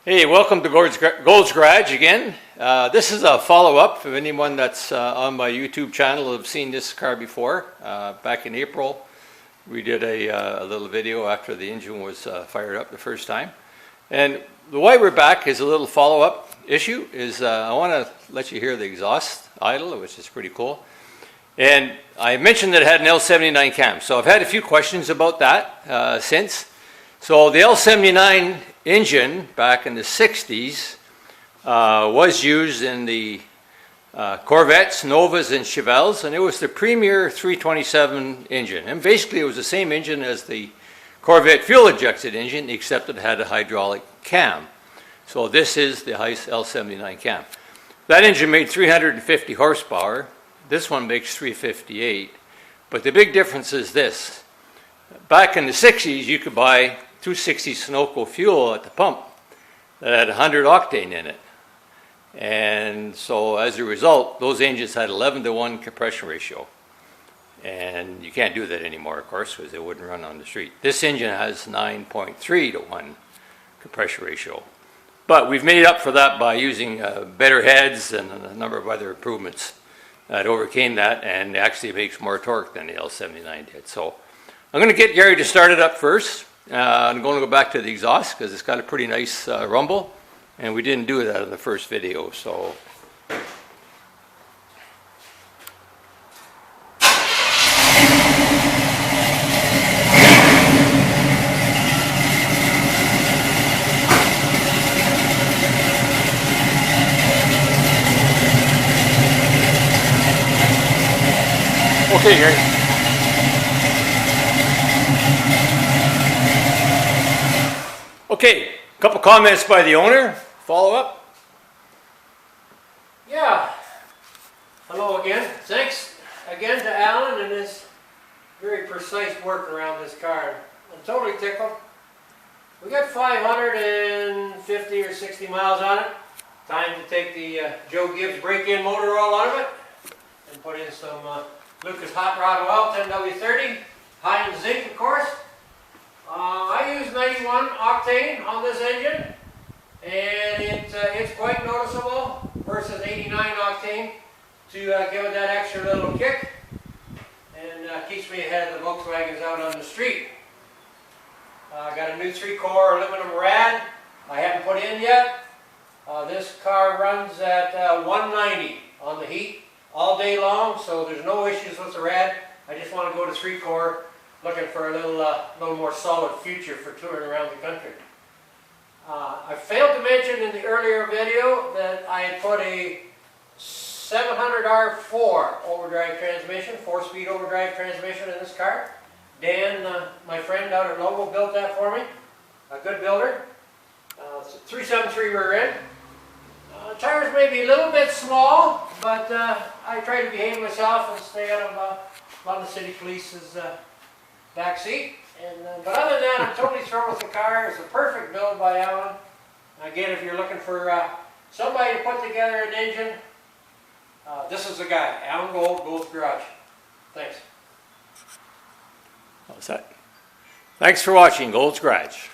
Hey, welcome to Gold's Garage again. This is a follow-up for anyone that's on my YouTube channel who have seen this car before. Back in April, we did a little video after the engine was fired up the first time. And the why we're back is a little follow-up issue. I want to let you hear the exhaust idle, which is pretty cool. And I mentioned that it had an L79 cam, so I've had a few questions about that since. So the L79 engine back in the 60s was used in the Corvettes, Novas, and Chevelles, and it was the premier 327 engine. And basically it was the same engine as the Corvette fuel-injected engine, except it had a hydraulic cam. So this is the L79 cam. That engine made 350 horsepower. This one makes 358. But the big difference is this. Back in the 60s, you could buy 260 Sunoco fuel at the pump that had 100 octane in it. And so as a result, those engines had 11-to-1 compression ratio. And you can't do that anymore, of course, because it wouldn't run on the street. This engine has 9.3-to-1 compression ratio. But we've made up for that by using better heads and a number of other improvements that overcame that, and actually makes more torque than the L79 did. So I'm going to get Gary to start it up first. I'm going to go back to the exhaust because it's got a pretty nice rumble, and we didn't do that in the first video. So okay, Gary. Okay, a couple comments by the owner. Follow up. Yeah. Hello again. Thanks again to Alan and his very precise work around this car. I'm totally tickled. We got 550 or 60 miles on it. Time to take the Joe Gibbs break-in motor oil out of it and put in some Lucas Hot Rod Oil 10W30, high in zinc, of course. I use 91 octane on this engine, and it's quite noticeable versus 89 octane to give it that extra little kick, and keeps me ahead of the Volkswagens out on the street. I got a new 3-core aluminum rad I haven't put in yet. This car runs at 190 on the heat all day long, so there's no issues with the rad. I just want to go to 3-core. Looking for a little more solid future for touring around the country. I failed to mention in the earlier video that I had put a 700R4 overdrive transmission, 4-speed overdrive transmission in this car. Dan, my friend out at Lobo, built that for me. A good builder. It's a 373 rear end. Tires may be a little bit small, but I try to behave myself and stay out of a lot of the city police's back seat. But other than that, I'm totally thrilled with the car. It's a perfect build by Alan. Again, if you're looking for somebody to put together an engine, this is the guy. Alan Gold, Gold's Garage. Thanks. How's that? Thanks for watching Gold's Garage.